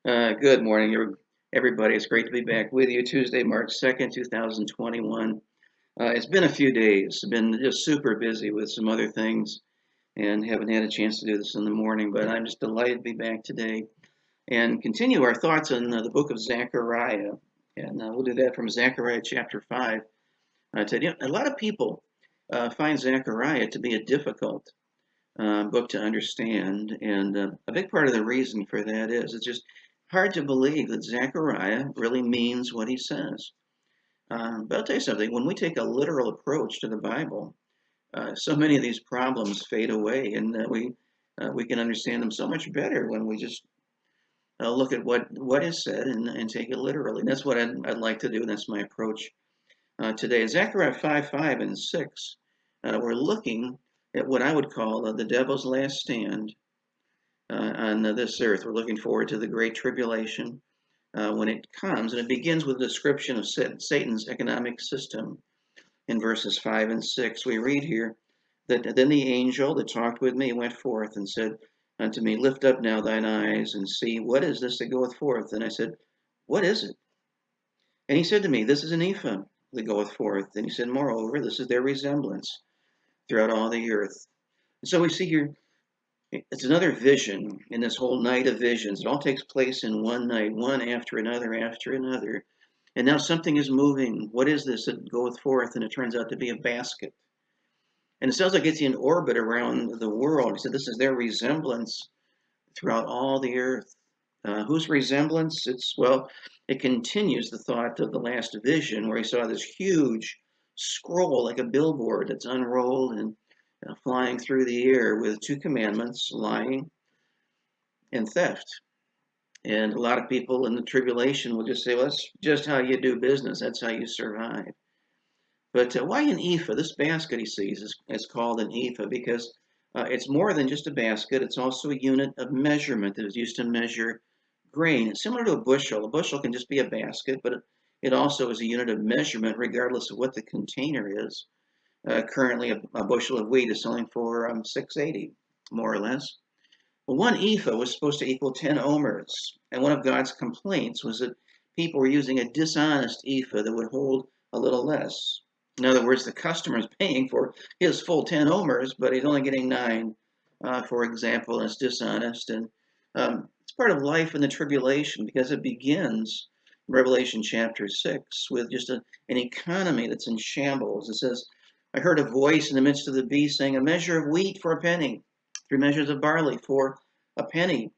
Good morning, everybody. It's great to be back with you. Tuesday, March 2nd, 2021. It's been a few days. I've been just super busy with some other things and haven't had a chance to do this in the morning, but I'm just delighted to be back today and continue our thoughts on the book of Zechariah. And we'll do that from Zechariah chapter 5. Today, a lot of people find Zechariah to be a difficult book to understand. And a big part of the reason for that is it's just hard to believe that Zechariah really means what he says. But I'll tell you something, when we take a literal approach to the Bible, so many of these problems fade away, and we can understand them so much better when we just look at what is said and take it literally. And that's what I'd like to do, and that's my approach today. Zechariah 5, 5, and 6, we're looking at what I would call the devil's last stand on this earth. We're looking forward to the Great Tribulation when it comes, and it begins with a description of Satan's economic system. In verses 5 and 6, we read here that then the angel that talked with me went forth and said unto me, Lift up now thine eyes and see, what is this that goeth forth? And I said, What is it? And he said to me, This is an ephah that goeth forth. And he said, Moreover, this is their resemblance throughout all the earth. And so we see here, it's another vision in this whole night of visions. It all takes place in one night, one after another after another. And now something is moving. What is this that goeth forth? And it turns out to be a basket. And it sounds like it's in orbit around the world. He said, This is their resemblance throughout all the earth. Whose resemblance? It continues the thought of the last vision where he saw this huge scroll like a billboard that's unrolled and flying through the air with two commandments, lying and theft. And a lot of people in the tribulation will just say, well, that's just how you do business. That's how you survive. But why an ephah? This basket he sees is called an ephah because it's more than just a basket. It's also a unit of measurement that is used to measure grain. It's similar to a bushel. A bushel can just be a basket, but it also is a unit of measurement regardless of what the container is. Currently, a bushel of wheat is selling for 6.80, more or less. Well, one ephah was supposed to equal 10 omers, and one of God's complaints was that people were using a dishonest ephah that would hold a little less. In other words, the customer is paying for his full 10 omers, but he's only getting 9, for example, and it's dishonest. And it's part of life in the tribulation because it begins in Revelation chapter 6 with just an economy that's in shambles. It says, I heard a voice in the midst of the beast saying, A measure of wheat for a penny, 3 measures of barley for a penny.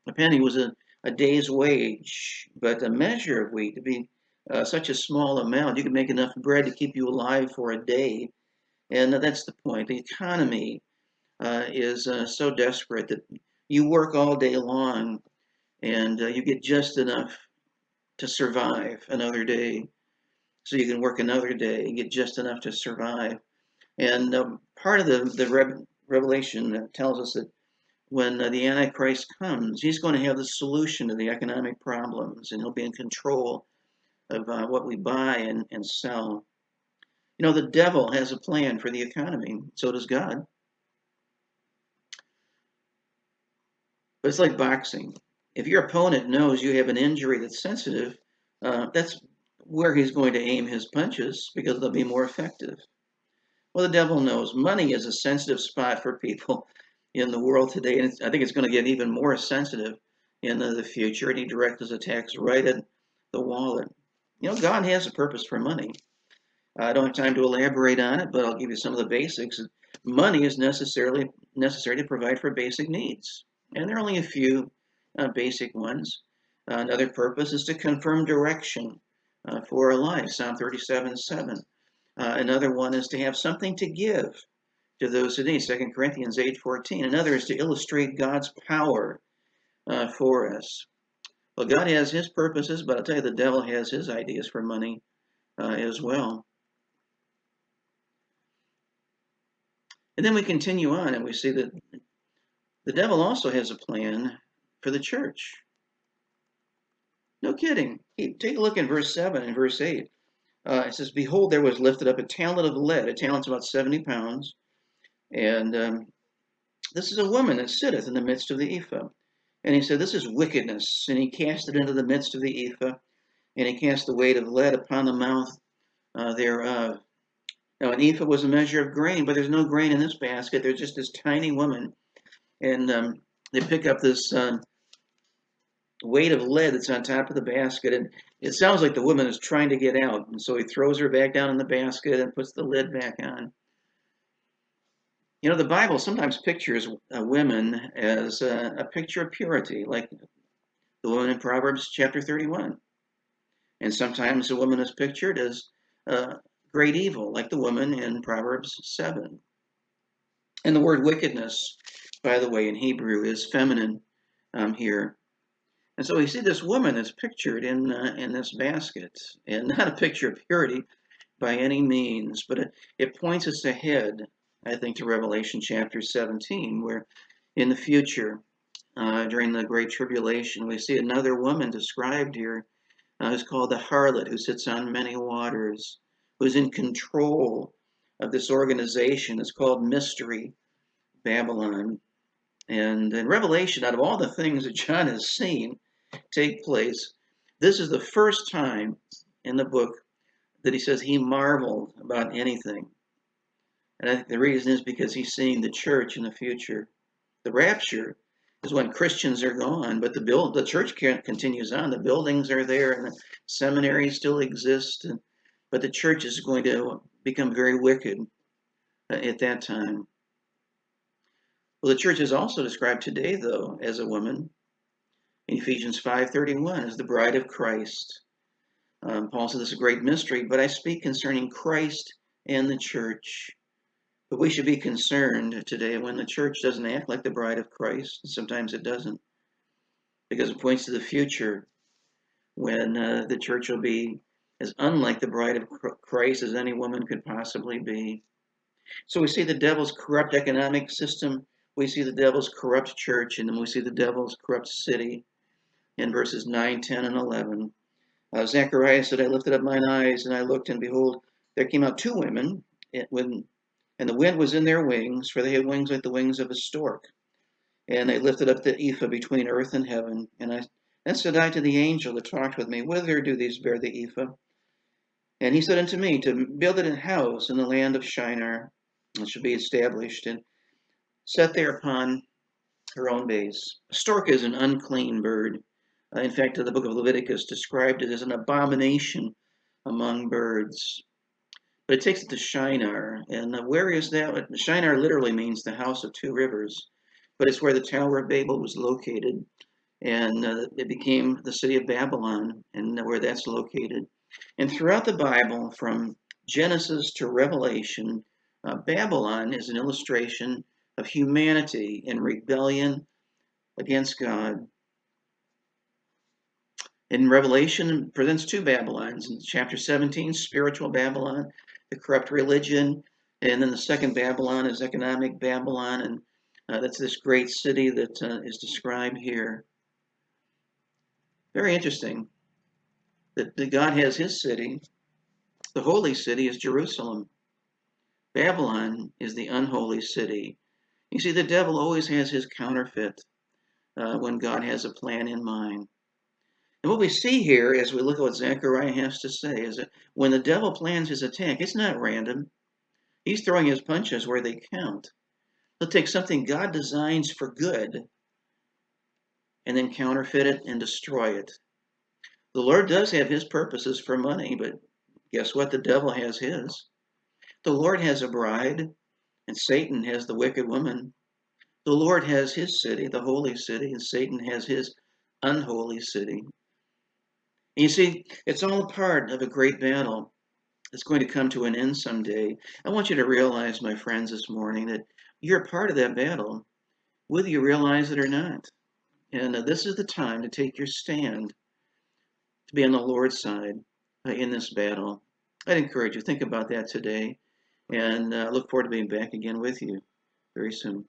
A penny was a day's wage, but a measure of wheat to be such a small amount, you could make enough bread to keep you alive for a day. And that's the point. The economy is so desperate that you work all day long and you get just enough to survive another day. So you can work another day and get just enough to survive. And part of the Revelation that tells us that when the Antichrist comes, he's going to have the solution to the economic problems, and he'll be in control of what we buy and sell. You know, the devil has a plan for the economy, so does God. But it's like boxing. If your opponent knows you have an injury that's sensitive, that's where he's going to aim his punches because they'll be more effective. Well, the devil knows money is a sensitive spot for people in the world today, and I think it's going to get even more sensitive in the future, and he directs his attacks right at the wallet. You know, God has a purpose for money. I don't have time to elaborate on it, but I'll give you some of the basics. Money is necessary to provide for basic needs, and there are only a few basic ones. Another purpose is to confirm direction for our life, Psalm 37:7. Another one is to have something to give to those who need, 2 Corinthians 8:14. Another is to illustrate God's power for us. Well, God has his purposes, but I'll tell you, the devil has his ideas for money as well. And then we continue on and we see that the devil also has a plan for the church. No kidding. Take a look in verse 7 and verse 8. It says, Behold, there was lifted up a talent of lead. A talent's about 70 pounds. And this is a woman that sitteth in the midst of the ephah. And he said, "This is wickedness." And he cast it into the midst of the ephah, and he cast the weight of lead upon the mouth thereof. Now, an ephah was a measure of grain, but there's no grain in this basket. There's just this tiny woman, and they pick up this weight of lead that's on top of the basket, and it sounds like the woman is trying to get out. And so he throws her back down in the basket and puts the lid back on. You know, the Bible sometimes pictures women as a picture of purity, like the woman in Proverbs chapter 31. And sometimes the woman is pictured as great evil, like the woman in Proverbs 7. And the word wickedness, by the way, in Hebrew is feminine here. And so we see this woman is pictured in this basket, and not a picture of purity by any means, but it points us ahead, I think, to Revelation chapter 17, where in the future, during the Great Tribulation, we see another woman described here who's called the harlot, who sits on many waters, who's in control of this organization. It's called Mystery Babylon. And in Revelation, out of all the things that John has seen take place, this is the first time in the book that he says he marveled about anything. And I think the reason is because he's seeing the church in the future. The rapture is when Christians are gone, but the church continues on. The buildings are there, and the seminaries still exist, but the church is going to become very wicked at that time. Well, the church is also described today, though, as a woman. In Ephesians 5:31, as the bride of Christ. Paul said this is a great mystery, but I speak concerning Christ and the church. But we should be concerned today when the church doesn't act like the bride of Christ. Sometimes it doesn't, because it points to the future when the church will be as unlike the bride of Christ as any woman could possibly be. So we see the devil's corrupt economic system, we see the devil's corrupt church, and then we see the devil's corrupt city in verses 9, 10, and 11. Zechariah said, I lifted up mine eyes, and I looked, and behold, there came out two women, and the wind was in their wings, for they had wings like the wings of a stork. And they lifted up the ephah between earth and heaven. And then said I to the angel that talked with me, Whither do these bear the ephah? And he said unto me, To build it a house in the land of Shinar. It should be established and set there upon her own base. A stork is an unclean bird. In fact, the book of Leviticus described it as an abomination among birds. But it takes it to Shinar. And where is that? Shinar literally means the house of two rivers. But it's where the Tower of Babel was located. And it became the city of Babylon, and where that's located. And throughout the Bible, from Genesis to Revelation, Babylon is an illustration of humanity in rebellion against God. In Revelation, it presents two Babylons. In chapter 17, spiritual Babylon, the corrupt religion, and then the second Babylon is economic Babylon, and that's this great city that is described here. Very interesting that God has his city. The holy city is Jerusalem. Babylon is the unholy city. You see, the devil always has his counterfeit when God has a plan in mind. And what we see here as we look at what Zechariah has to say is that when the devil plans his attack, it's not random. He's throwing his punches where they count. He'll take something God designs for good and then counterfeit it and destroy it. The Lord does have his purposes for money, but guess what? The devil has his. The Lord has a bride, and Satan has the wicked woman. The Lord has his city, the holy city, and Satan has his unholy city. And you see, it's all a part of a great battle that's going to come to an end someday. I want you to realize, my friends, this morning that you're a part of that battle, whether you realize it or not. And this is the time to take your stand, to be on the Lord's side in this battle. I'd encourage you, think about that today, and look forward to being back again with you very soon.